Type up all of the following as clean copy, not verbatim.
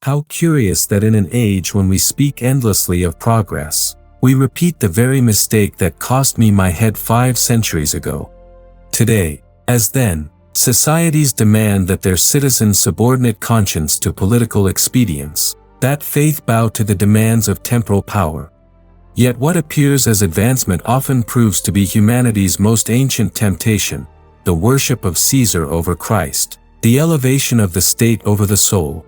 How curious that in an age when we speak endlessly of progress, we repeat the very mistake that cost me my head 5 centuries ago. Today, as then, societies demand that their citizens subordinate conscience to political expedience, that faith bow to the demands of temporal power. Yet what appears as advancement often proves to be humanity's most ancient temptation, the worship of Caesar over Christ, the elevation of the state over the soul.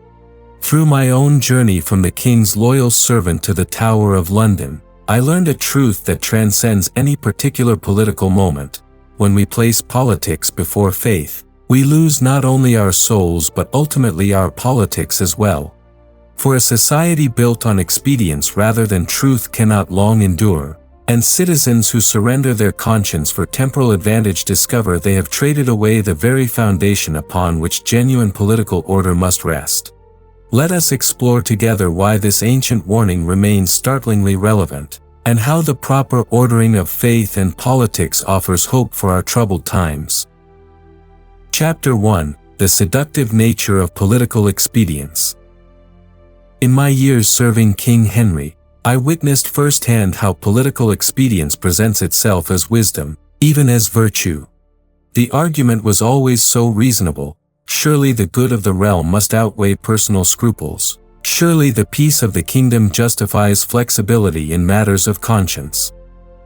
Through my own journey from the king's loyal servant to the Tower of London, I learned a truth that transcends any particular political moment. When we place politics before faith, we lose not only our souls but ultimately our politics as well. For a society built on expedience rather than truth cannot long endure, and citizens who surrender their conscience for temporal advantage discover they have traded away the very foundation upon which genuine political order must rest. Let us explore together why this ancient warning remains startlingly relevant, and how the proper ordering of faith and politics offers hope for our troubled times. Chapter 1: The Seductive Nature of Political Expedience. In my years serving King Henry, I witnessed firsthand how political expedience presents itself as wisdom, even as virtue. The argument was always so reasonable: surely the good of the realm must outweigh personal scruples. Surely the peace of the kingdom justifies flexibility in matters of conscience.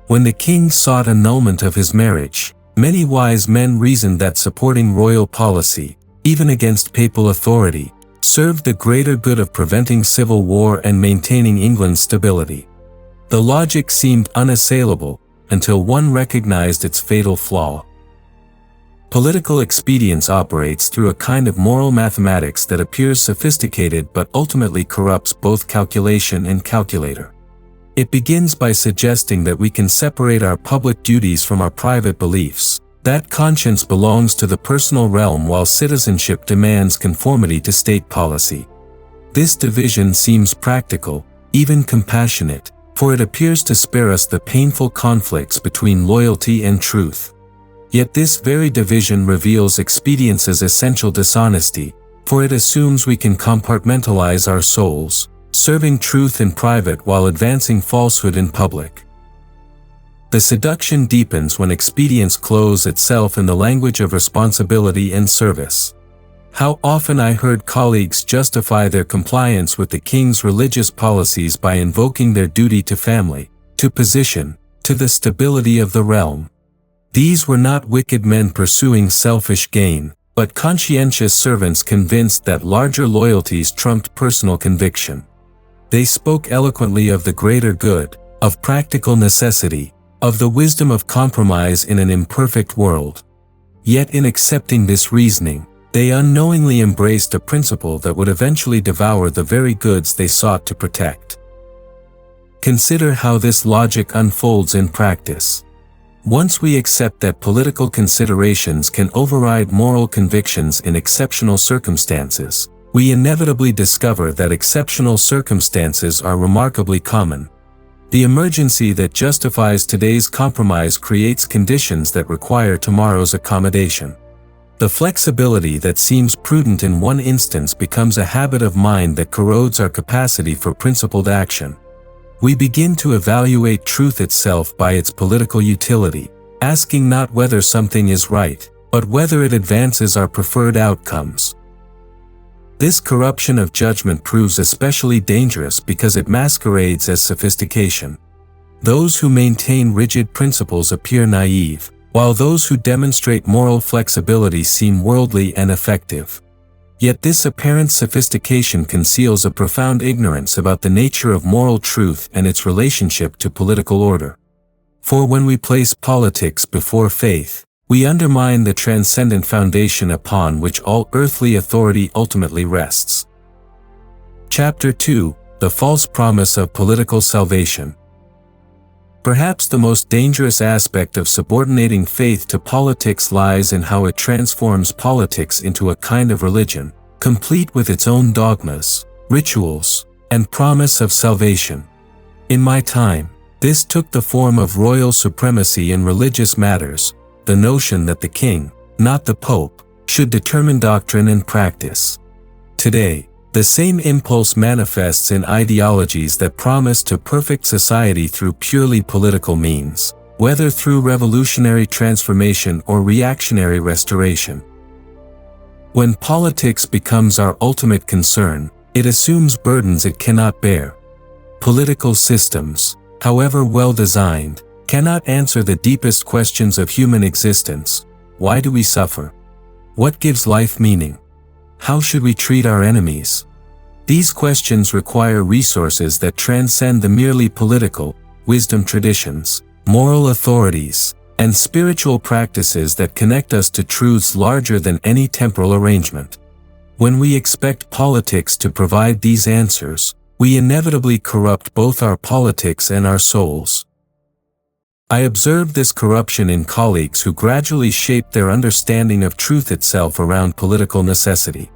When the king sought annulment of his marriage, many wise men reasoned that supporting royal policy, even against papal authority, served the greater good of preventing civil war and maintaining England's stability. The logic seemed unassailable, until one recognized its fatal flaw. Political expedience operates through a kind of moral mathematics that appears sophisticated but ultimately corrupts both calculation and calculator. It begins by suggesting that we can separate our public duties from our private beliefs, that conscience belongs to the personal realm while citizenship demands conformity to state policy. This division seems practical, even compassionate, for it appears to spare us the painful conflicts between loyalty and truth. Yet this very division reveals expedience's essential dishonesty, for it assumes we can compartmentalize our souls, serving truth in private while advancing falsehood in public. The seduction deepens when expedience clothes itself in the language of responsibility and service. How often I heard colleagues justify their compliance with the king's religious policies by invoking their duty to family, to position, to the stability of the realm. These were not wicked men pursuing selfish gain, but conscientious servants convinced that larger loyalties trumped personal conviction. They spoke eloquently of the greater good, of practical necessity, of the wisdom of compromise in an imperfect world. Yet in accepting this reasoning, they unknowingly embraced a principle that would eventually devour the very goods they sought to protect. Consider how this logic unfolds in practice. Once we accept that political considerations can override moral convictions in exceptional circumstances, we inevitably discover that exceptional circumstances are remarkably common. The emergency that justifies today's compromise creates conditions that require tomorrow's accommodation. The flexibility that seems prudent in one instance becomes a habit of mind that corrodes our capacity for principled action. We begin to evaluate truth itself by its political utility, asking not whether something is right, but whether it advances our preferred outcomes. This corruption of judgment proves especially dangerous because it masquerades as sophistication. Those who maintain rigid principles appear naive, while those who demonstrate moral flexibility seem worldly and effective. Yet this apparent sophistication conceals a profound ignorance about the nature of moral truth and its relationship to political order. For when we place politics before faith, we undermine the transcendent foundation upon which all earthly authority ultimately rests. Chapter 2: The False Promise of Political Salvation. Perhaps the most dangerous aspect of subordinating faith to politics lies in how it transforms politics into a kind of religion, complete with its own dogmas, rituals, and promise of salvation. In my time, this took the form of royal supremacy in religious matters, the notion that the king, not the pope, should determine doctrine and practice. Today, The same impulse manifests in ideologies that promise to perfect society through purely political means, whether through revolutionary transformation or reactionary restoration. When politics becomes our ultimate concern, it assumes burdens it cannot bear. Political systems, however well designed, cannot answer the deepest questions of human existence. Why do we suffer? What gives life meaning? How should we treat our enemies? These questions require resources that transcend the merely political, wisdom traditions, moral authorities, and spiritual practices that connect us to truths larger than any temporal arrangement. When we expect politics to provide these answers, we inevitably corrupt both our politics and our souls. I observed this corruption in colleagues who gradually shaped their understanding of truth itself around political necessity.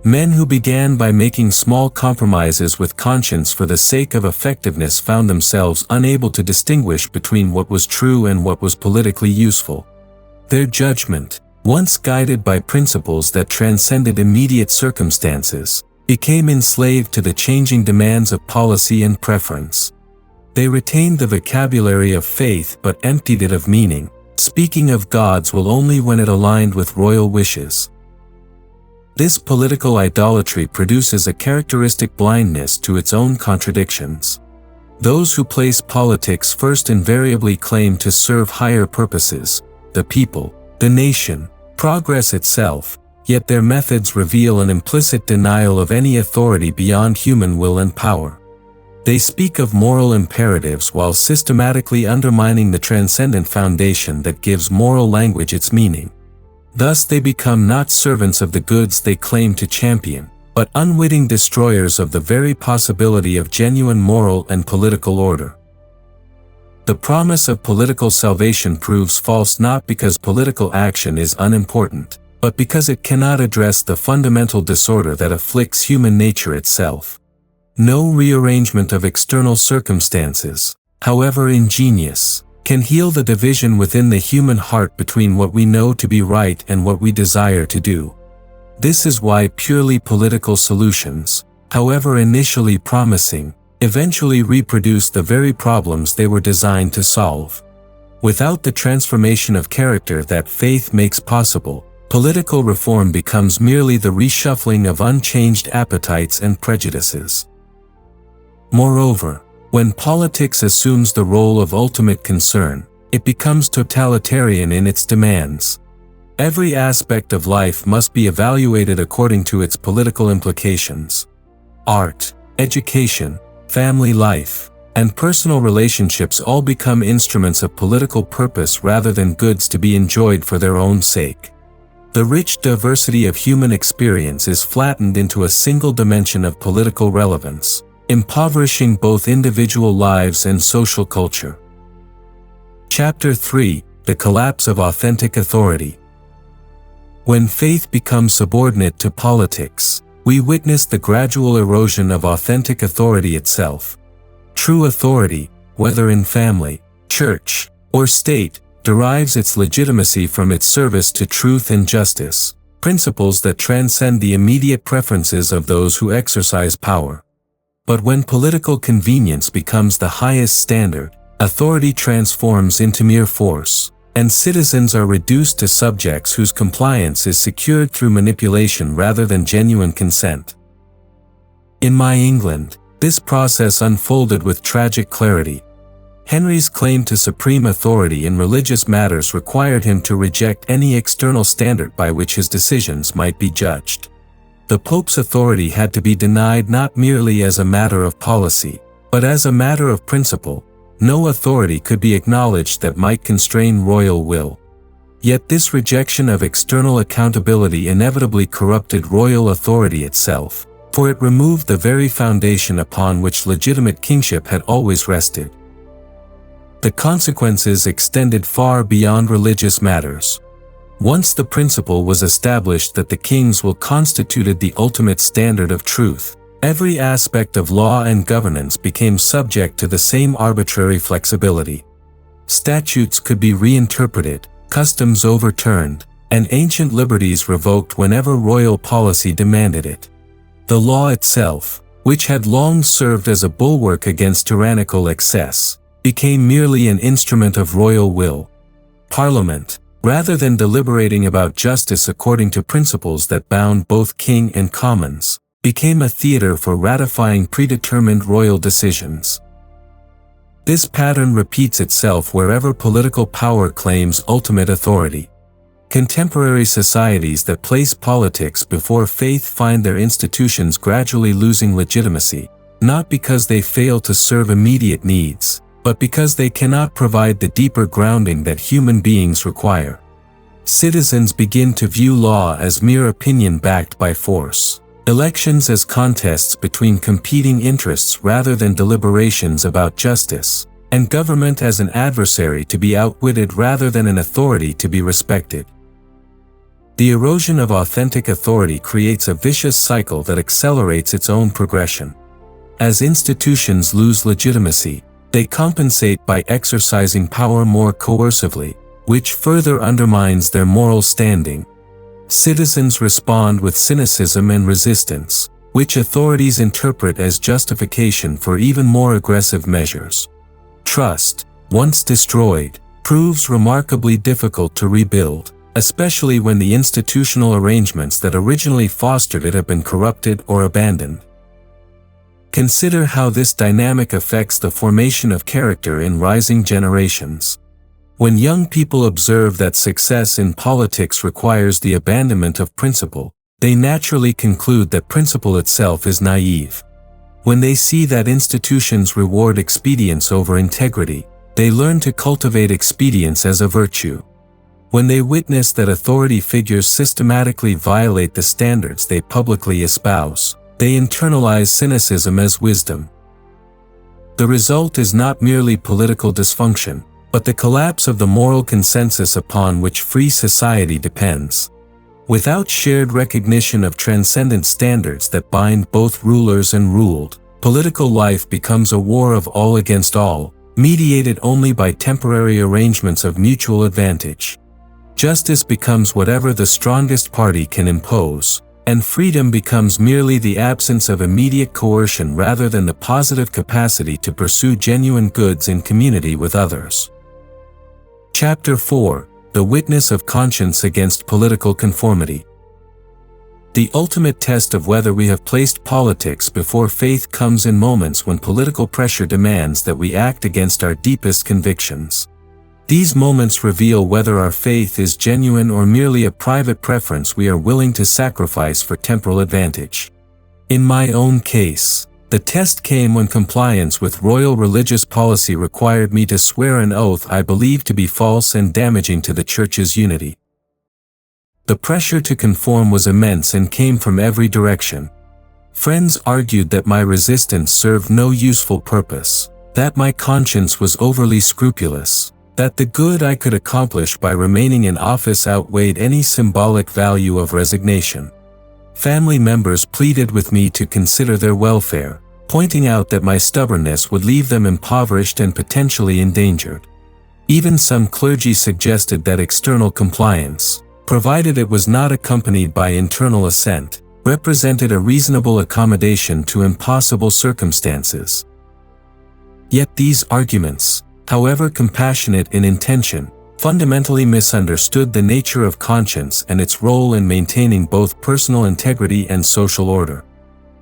Men who began by making small compromises with conscience for the sake of effectiveness found themselves unable to distinguish between what was true and what was politically useful. Their judgment, once guided by principles that transcended immediate circumstances, became enslaved to the changing demands of policy and preference. They retained the vocabulary of faith but emptied it of meaning, speaking of God's will only when it aligned with royal wishes. This political idolatry produces a characteristic blindness to its own contradictions. Those who place politics first invariably claim to serve higher purposes, the people, the nation, progress itself, yet their methods reveal an implicit denial of any authority beyond human will and power. They speak of moral imperatives while systematically undermining the transcendent foundation that gives moral language its meaning. Thus they become not servants of the goods they claim to champion, but unwitting destroyers of the very possibility of genuine moral and political order. The promise of political salvation proves false not because political action is unimportant, but because it cannot address the fundamental disorder that afflicts human nature itself. No rearrangement of external circumstances, however ingenious, can heal the division within the human heart between what we know to be right and what we desire to do. This is why purely political solutions, however initially promising, eventually reproduce the very problems they were designed to solve. Without the transformation of character that faith makes possible, political reform becomes merely the reshuffling of unchanged appetites and prejudices. Moreover, when politics assumes the role of ultimate concern, it becomes totalitarian in its demands. Every aspect of life must be evaluated according to its political implications. Art, education, family life, and personal relationships all become instruments of political purpose rather than goods to be enjoyed for their own sake. The rich diversity of human experience is flattened into a single dimension of political relevance, impoverishing both individual lives and social culture. Chapter 3: The Collapse of Authentic Authority. When faith becomes subordinate to politics, we witness the gradual erosion of authentic authority itself. True authority, whether in family, church, or state, derives its legitimacy from its service to truth and justice, principles that transcend the immediate preferences of those who exercise power. But when political convenience becomes the highest standard, authority transforms into mere force, and citizens are reduced to subjects whose compliance is secured through manipulation rather than genuine consent. In my England, this process unfolded with tragic clarity. Henry's claim to supreme authority in religious matters required him to reject any external standard by which his decisions might be judged. The Pope's authority had to be denied not merely as a matter of policy, but as a matter of principle. No authority could be acknowledged that might constrain royal will. Yet this rejection of external accountability inevitably corrupted royal authority itself, for it removed the very foundation upon which legitimate kingship had always rested. The consequences extended far beyond religious matters. Once the principle was established that the king's will constituted the ultimate standard of truth, every aspect of law and governance became subject to the same arbitrary flexibility. Statutes could be reinterpreted, customs overturned, and ancient liberties revoked whenever royal policy demanded it. The law itself, which had long served as a bulwark against tyrannical excess, became merely an instrument of royal will. Parliament, rather than deliberating about justice according to principles that bound both king and commons, became a theater for ratifying predetermined royal decisions. This pattern repeats itself wherever political power claims ultimate authority. Contemporary societies that place politics before faith find their institutions gradually losing legitimacy, not because they fail to serve immediate needs, but because they cannot provide the deeper grounding that human beings require. Citizens begin to view law as mere opinion backed by force, elections as contests between competing interests rather than deliberations about justice, and government as an adversary to be outwitted rather than an authority to be respected. The erosion of authentic authority creates a vicious cycle that accelerates its own progression. As institutions lose legitimacy, they compensate by exercising power more coercively, which further undermines their moral standing. Citizens respond with cynicism and resistance, which authorities interpret as justification for even more aggressive measures. Trust, once destroyed, proves remarkably difficult to rebuild, especially when the institutional arrangements that originally fostered it have been corrupted or abandoned. Consider how this dynamic affects the formation of character in rising generations. When young people observe that success in politics requires the abandonment of principle, they naturally conclude that principle itself is naive. When they see that institutions reward expedience over integrity, they learn to cultivate expedience as a virtue. When they witness that authority figures systematically violate the standards they publicly espouse, they internalize cynicism as wisdom. The result is not merely political dysfunction, but the collapse of the moral consensus upon which free society depends. Without shared recognition of transcendent standards that bind both rulers and ruled, political life becomes a war of all against all, mediated only by temporary arrangements of mutual advantage. Justice becomes whatever the strongest party can impose, and freedom becomes merely the absence of immediate coercion rather than the positive capacity to pursue genuine goods in community with others. Chapter 4: The Witness of Conscience Against Political Conformity. The ultimate test of whether we have placed politics before faith comes in moments when political pressure demands that we act against our deepest convictions. These moments reveal whether our faith is genuine or merely a private preference we are willing to sacrifice for temporal advantage. In my own case, the test came when compliance with royal religious policy required me to swear an oath I believed to be false and damaging to the Church's unity. The pressure to conform was immense and came from every direction. Friends argued that my resistance served no useful purpose, that my conscience was overly scrupulous, that the good I could accomplish by remaining in office outweighed any symbolic value of resignation. Family members pleaded with me to consider their welfare, pointing out that my stubbornness would leave them impoverished and potentially endangered. Even some clergy suggested that external compliance, provided it was not accompanied by internal assent, represented a reasonable accommodation to impossible circumstances. Yet these arguments, however compassionate in intention, fundamentally misunderstood the nature of conscience and its role in maintaining both personal integrity and social order.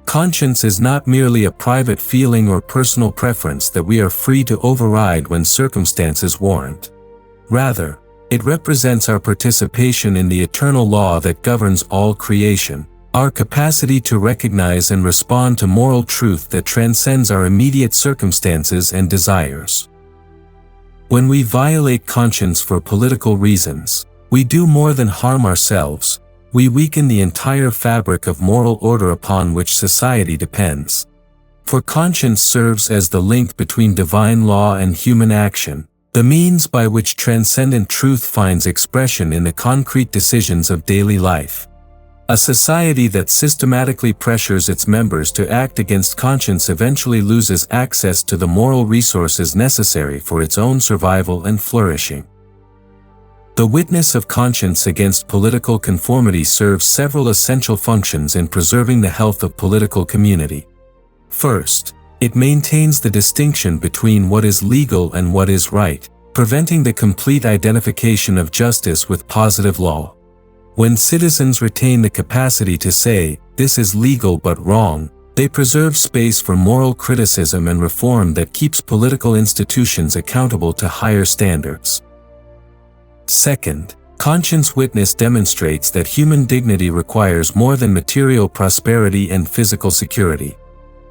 Conscience is not merely a private feeling or personal preference that we are free to override when circumstances warrant. Rather, it represents our participation in the eternal law that governs all creation, our capacity to recognize and respond to moral truth that transcends our immediate circumstances and desires. When we violate conscience for political reasons, we do more than harm ourselves, we weaken the entire fabric of moral order upon which society depends. For conscience serves as the link between divine law and human action, the means by which transcendent truth finds expression in the concrete decisions of daily life. A society that systematically pressures its members to act against conscience eventually loses access to the moral resources necessary for its own survival and flourishing. The witness of conscience against political conformity serves several essential functions in preserving the health of political community. First, it maintains the distinction between what is legal and what is right, preventing the complete identification of justice with positive law. When citizens retain the capacity to say, "This is legal but wrong," they preserve space for moral criticism and reform that keeps political institutions accountable to higher standards. Second, conscience witness demonstrates that human dignity requires more than material prosperity and physical security.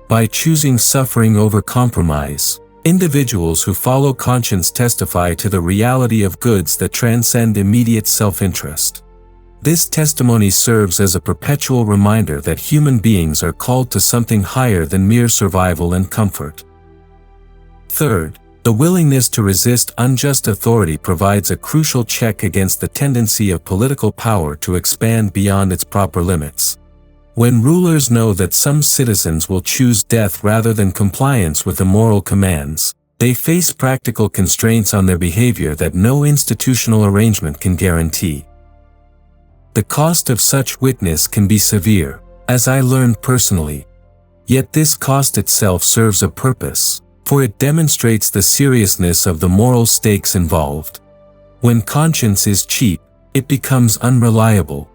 By choosing suffering over compromise, individuals who follow conscience testify to the reality of goods that transcend immediate self-interest. This testimony serves as a perpetual reminder that human beings are called to something higher than mere survival and comfort. Third, the willingness to resist unjust authority provides a crucial check against the tendency of political power to expand beyond its proper limits. When rulers know that some citizens will choose death rather than compliance with immoral commands, they face practical constraints on their behavior that no institutional arrangement can guarantee. The cost of such witness can be severe, as I learned personally. Yet this cost itself serves a purpose, for it demonstrates the seriousness of the moral stakes involved. When conscience is cheap, it becomes unreliable.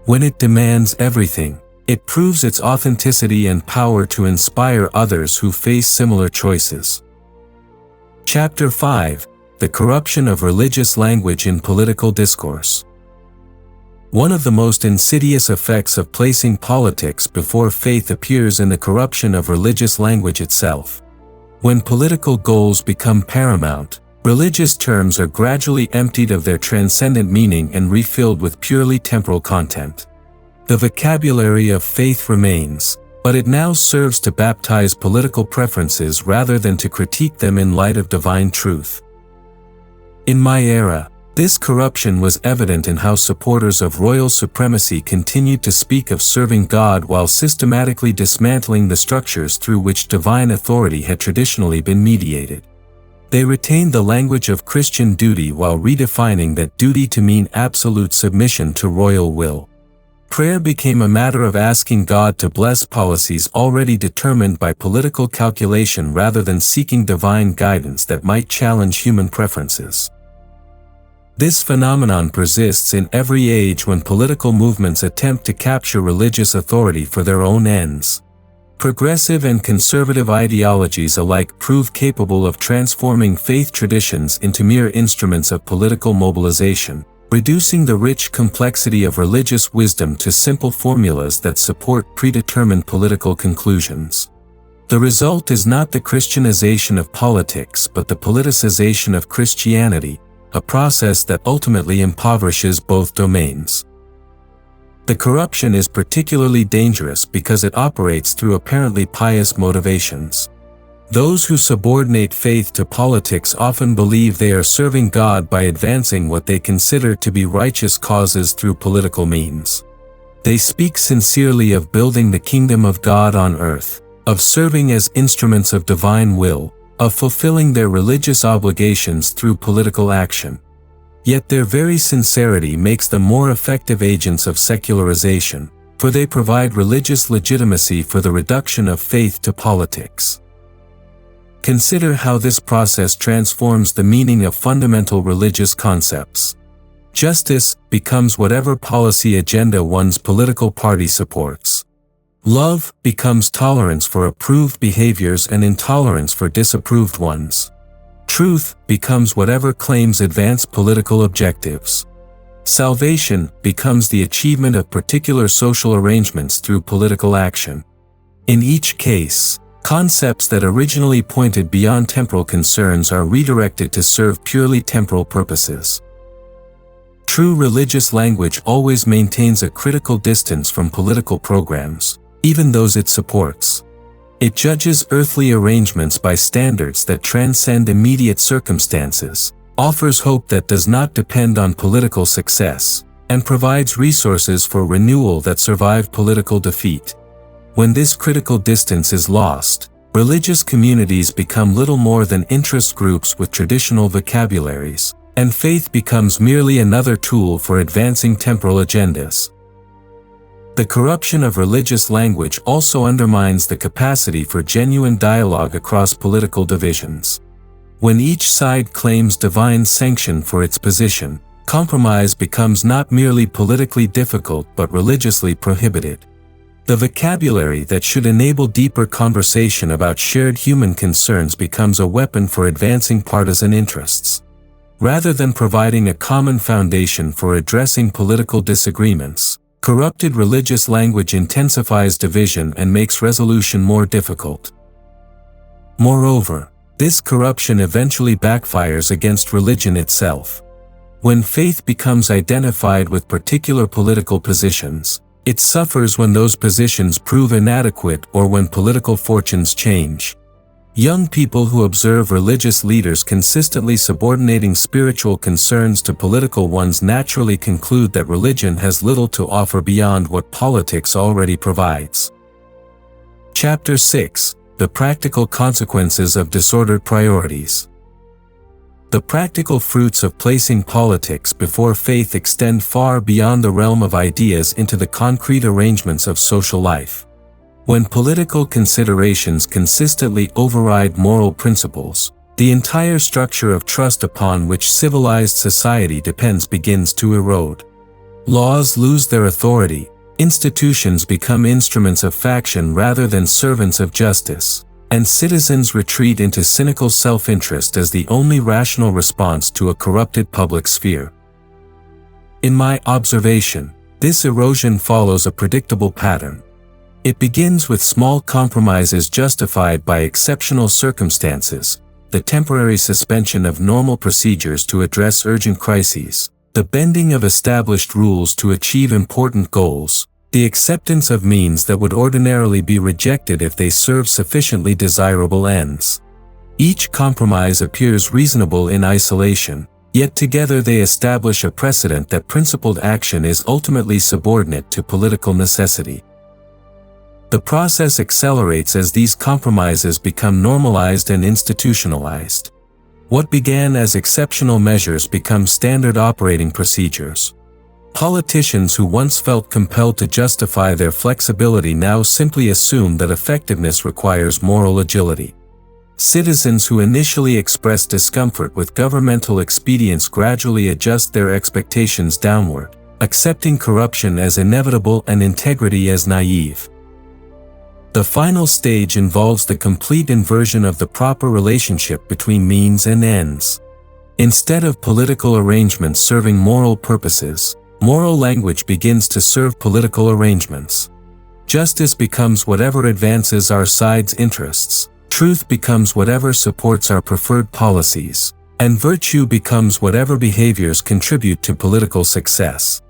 When it demands everything, it proves its authenticity and power to inspire others who face similar choices. Chapter 5: The Corruption of Religious Language in Political Discourse. One of the most insidious effects of placing politics before faith appears in the corruption of religious language itself. When political goals become paramount, religious terms are gradually emptied of their transcendent meaning and refilled with purely temporal content. The vocabulary of faith remains, but it now serves to baptize political preferences rather than to critique them in light of divine truth. In my era, this corruption was evident in how supporters of royal supremacy continued to speak of serving God while systematically dismantling the structures through which divine authority had traditionally been mediated. They retained the language of Christian duty while redefining that duty to mean absolute submission to royal will. Prayer became a matter of asking God to bless policies already determined by political calculation rather than seeking divine guidance that might challenge human preferences. This phenomenon persists in every age when political movements attempt to capture religious authority for their own ends. Progressive and conservative ideologies alike prove capable of transforming faith traditions into mere instruments of political mobilization, reducing the rich complexity of religious wisdom to simple formulas that support predetermined political conclusions. The result is not the Christianization of politics but the politicization of Christianity, a process that ultimately impoverishes both domains. The corruption is particularly dangerous because it operates through apparently pious motivations. Those who subordinate faith to politics often believe they are serving God by advancing what they consider to be righteous causes through political means. They speak sincerely of building the kingdom of God on earth, of serving as instruments of divine will, of fulfilling their religious obligations through political action. Yet their very sincerity makes them more effective agents of secularization, for they provide religious legitimacy for the reduction of faith to politics. Consider how this process transforms the meaning of fundamental religious concepts. Justice becomes whatever policy agenda one's political party supports. Love becomes tolerance for approved behaviors and intolerance for disapproved ones. Truth becomes whatever claims advance political objectives. Salvation becomes the achievement of particular social arrangements through political action. In each case, concepts that originally pointed beyond temporal concerns are redirected to serve purely temporal purposes. True religious language always maintains a critical distance from political programs, even those it supports. It judges earthly arrangements by standards that transcend immediate circumstances, offers hope that does not depend on political success, and provides resources for renewal that survive political defeat. When this critical distance is lost, religious communities become little more than interest groups with traditional vocabularies, and faith becomes merely another tool for advancing temporal agendas. The corruption of religious language also undermines the capacity for genuine dialogue across political divisions. When each side claims divine sanction for its position, compromise becomes not merely politically difficult but religiously prohibited. The vocabulary that should enable deeper conversation about shared human concerns becomes a weapon for advancing partisan interests. Rather than providing a common foundation for addressing political disagreements, corrupted religious language intensifies division and makes resolution more difficult. Moreover, this corruption eventually backfires against religion itself. When faith becomes identified with particular political positions, it suffers when those positions prove inadequate or when political fortunes change. Young people who observe religious leaders consistently subordinating spiritual concerns to political ones naturally conclude that religion has little to offer beyond what politics already provides. Chapter 6: The Practical Consequences of Disordered Priorities. The practical fruits of placing politics before faith extend far beyond the realm of ideas into the concrete arrangements of social life. When political considerations consistently override moral principles, the entire structure of trust upon which civilized society depends begins to erode. Laws lose their authority, institutions become instruments of faction rather than servants of justice, and citizens retreat into cynical self-interest as the only rational response to a corrupted public sphere. In my observation, this erosion follows a predictable pattern. It begins with small compromises justified by exceptional circumstances, the temporary suspension of normal procedures to address urgent crises, the bending of established rules to achieve important goals, the acceptance of means that would ordinarily be rejected if they serve sufficiently desirable ends. Each compromise appears reasonable in isolation, yet together they establish a precedent that principled action is ultimately subordinate to political necessity. The process accelerates as these compromises become normalized and institutionalized. What began as exceptional measures become standard operating procedures. Politicians who once felt compelled to justify their flexibility now simply assume that effectiveness requires moral agility. Citizens who initially expressed discomfort with governmental expedience gradually adjust their expectations downward, accepting corruption as inevitable and integrity as naive. The final stage involves the complete inversion of the proper relationship between means and ends. Instead of political arrangements serving moral purposes, moral language begins to serve political arrangements. Justice becomes whatever advances our side's interests, truth becomes whatever supports our preferred policies, and virtue becomes whatever behaviors contribute to political success.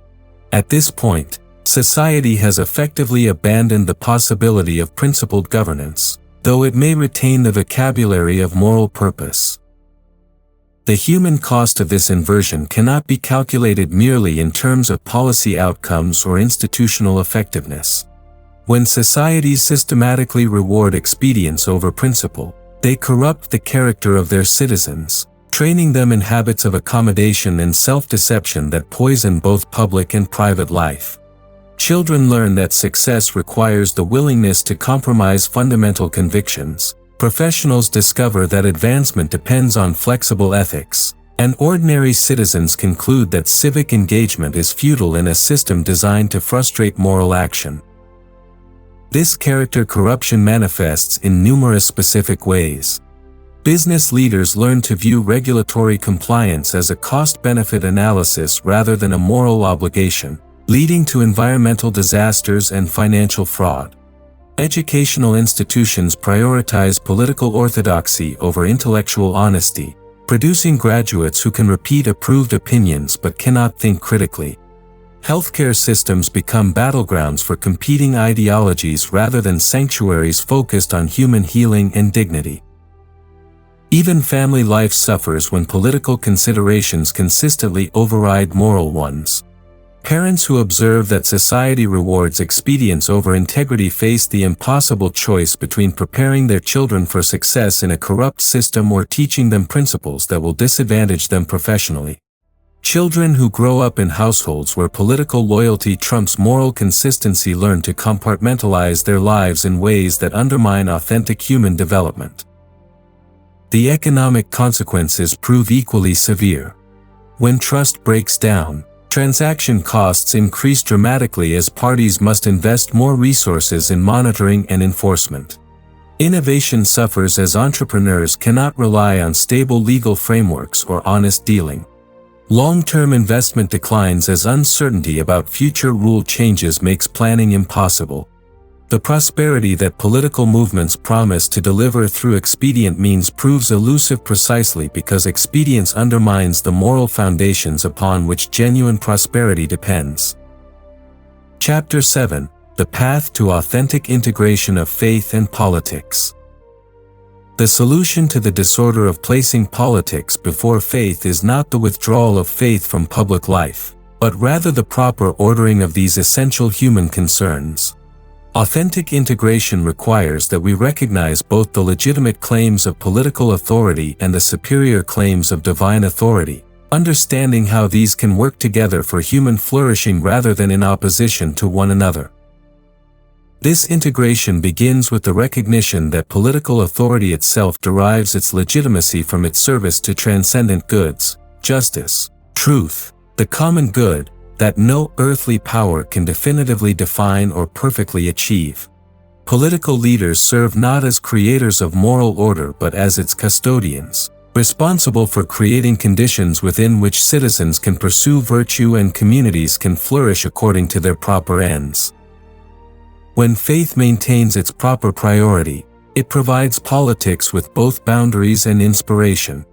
At this point, society has effectively abandoned the possibility of principled governance, though it may retain the vocabulary of moral purpose. The human cost of this inversion cannot be calculated merely in terms of policy outcomes or institutional effectiveness. When societies systematically reward expedience over principle, they corrupt the character of their citizens, training them in habits of accommodation and self-deception that poison both public and private life. Children learn that success requires the willingness to compromise fundamental convictions. Professionals discover that advancement depends on flexible ethics, and ordinary citizens conclude that civic engagement is futile in a system designed to frustrate moral action. This character corruption manifests in numerous specific ways. Business leaders learn to view regulatory compliance as a cost-benefit analysis rather than a moral obligation, leading to environmental disasters and financial fraud. Educational institutions prioritize political orthodoxy over intellectual honesty, producing graduates who can repeat approved opinions but cannot think critically. Healthcare systems become battlegrounds for competing ideologies rather than sanctuaries focused on human healing and dignity. Even family life suffers when political considerations consistently override moral ones. Parents who observe that society rewards expedience over integrity face the impossible choice between preparing their children for success in a corrupt system or teaching them principles that will disadvantage them professionally. Children who grow up in households where political loyalty trumps moral consistency learn to compartmentalize their lives in ways that undermine authentic human development. The economic consequences prove equally severe. When trust breaks down, transaction costs increase dramatically as parties must invest more resources in monitoring and enforcement. Innovation suffers as entrepreneurs cannot rely on stable legal frameworks or honest dealing. Long-term investment declines as uncertainty about future rule changes makes planning impossible. The prosperity that political movements promise to deliver through expedient means proves elusive precisely because expedience undermines the moral foundations upon which genuine prosperity depends. Chapter 7: The Path to Authentic Integration of Faith and Politics. The solution to the disorder of placing politics before faith is not the withdrawal of faith from public life, but rather the proper ordering of these essential human concerns. Authentic integration requires that we recognize both the legitimate claims of political authority and the superior claims of divine authority, understanding how these can work together for human flourishing rather than in opposition to one another. This integration begins with the recognition that political authority itself derives its legitimacy from its service to transcendent goods, justice, truth, the common good, that no earthly power can definitively define or perfectly achieve. Political leaders serve not as creators of moral order but as its custodians, responsible for creating conditions within which citizens can pursue virtue and communities can flourish according to their proper ends. When faith maintains its proper priority, it provides politics with both boundaries and inspiration.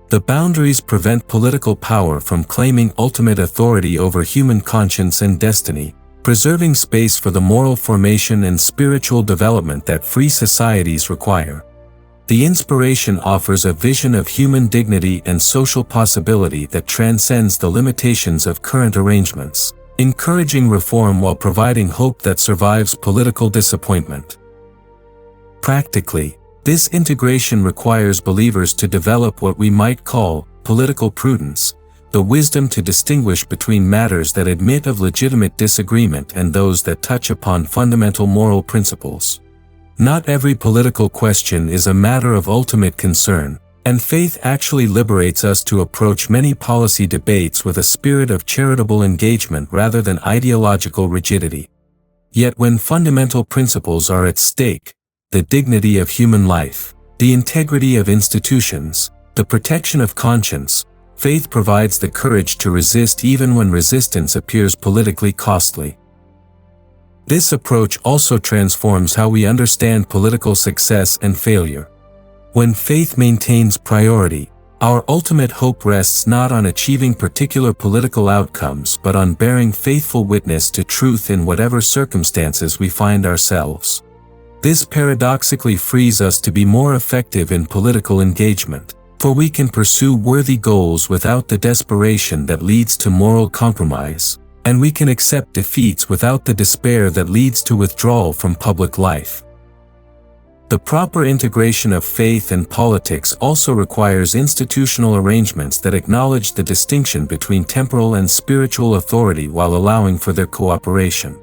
The boundaries prevent political power from claiming ultimate authority over human conscience and destiny, preserving space for the moral formation and spiritual development that free societies require. The inspiration offers a vision of human dignity and social possibility that transcends the limitations of current arrangements, encouraging reform while providing hope that survives political disappointment. Practically, this integration requires believers to develop what we might call political prudence, the wisdom to distinguish between matters that admit of legitimate disagreement and those that touch upon fundamental moral principles. Not every political question is a matter of ultimate concern, and faith actually liberates us to approach many policy debates with a spirit of charitable engagement rather than ideological rigidity. Yet when fundamental principles are at stake, the dignity of human life, the integrity of institutions, the protection of conscience, faith provides the courage to resist even when resistance appears politically costly. This approach also transforms how we understand political success and failure. When faith maintains priority, our ultimate hope rests not on achieving particular political outcomes but on bearing faithful witness to truth in whatever circumstances we find ourselves. This paradoxically frees us to be more effective in political engagement, for we can pursue worthy goals without the desperation that leads to moral compromise, and we can accept defeats without the despair that leads to withdrawal from public life. The proper integration of faith and politics also requires institutional arrangements that acknowledge the distinction between temporal and spiritual authority while allowing for their cooperation.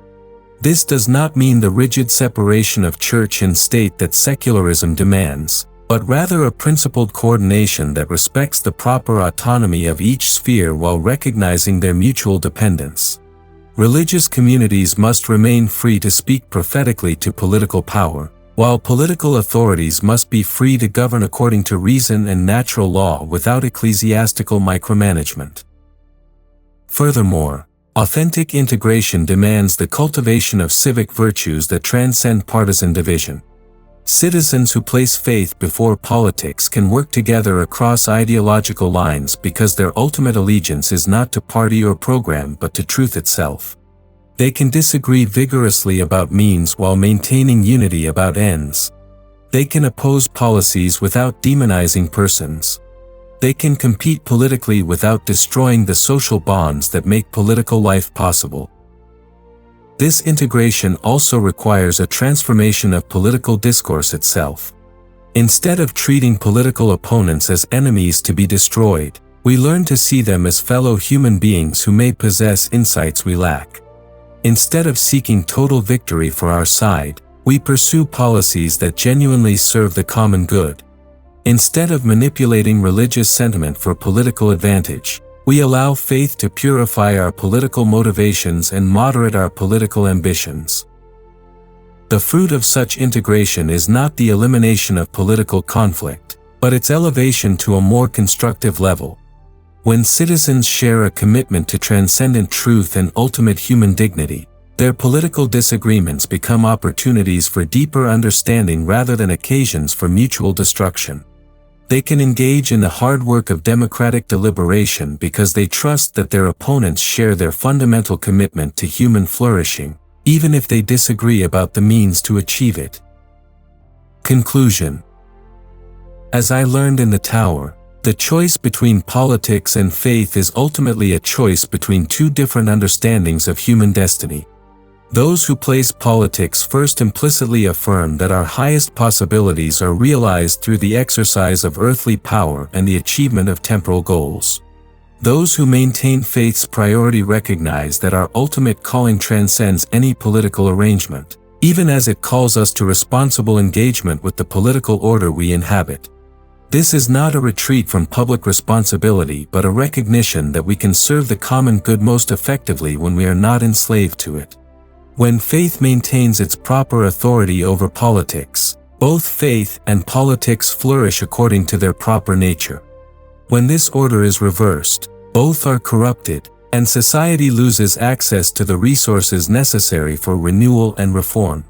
This does not mean the rigid separation of church and state that secularism demands, but rather a principled coordination that respects the proper autonomy of each sphere while recognizing their mutual dependence. Religious communities must remain free to speak prophetically to political power, while political authorities must be free to govern according to reason and natural law without ecclesiastical micromanagement. Furthermore, authentic integration demands the cultivation of civic virtues that transcend partisan division. Citizens who place faith before politics can work together across ideological lines because their ultimate allegiance is not to party or program but to truth itself. They can disagree vigorously about means while maintaining unity about ends. They can oppose policies without demonizing persons. They can compete politically without destroying the social bonds that make political life possible. This integration also requires a transformation of political discourse itself. Instead of treating political opponents as enemies to be destroyed, we learn to see them as fellow human beings who may possess insights we lack. Instead of seeking total victory for our side, we pursue policies that genuinely serve the common good. Instead of manipulating religious sentiment for political advantage, we allow faith to purify our political motivations and moderate our political ambitions. The fruit of such integration is not the elimination of political conflict, but its elevation to a more constructive level. When citizens share a commitment to transcendent truth and ultimate human dignity, their political disagreements become opportunities for deeper understanding rather than occasions for mutual destruction. They can engage in the hard work of democratic deliberation because they trust that their opponents share their fundamental commitment to human flourishing, even if they disagree about the means to achieve it. Conclusion. As I learned in the Tower, the choice between politics and faith is ultimately a choice between two different understandings of human destiny. Those who place politics first implicitly affirm that our highest possibilities are realized through the exercise of earthly power and the achievement of temporal goals. Those who maintain faith's priority recognize that our ultimate calling transcends any political arrangement, even as it calls us to responsible engagement with the political order we inhabit. This is not a retreat from public responsibility but a recognition that we can serve the common good most effectively when we are not enslaved to it. When faith maintains its proper authority over politics, both faith and politics flourish according to their proper nature. When this order is reversed, both are corrupted, and society loses access to the resources necessary for renewal and reform.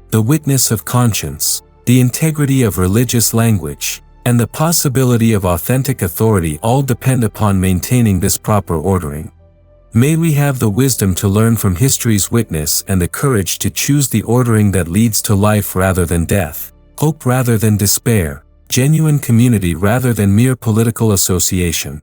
The witness of conscience, the integrity of religious language, and the possibility of authentic authority all depend upon maintaining this proper ordering. May we have the wisdom to learn from history's witness and the courage to choose the ordering that leads to life rather than death, hope rather than despair, genuine community rather than mere political association.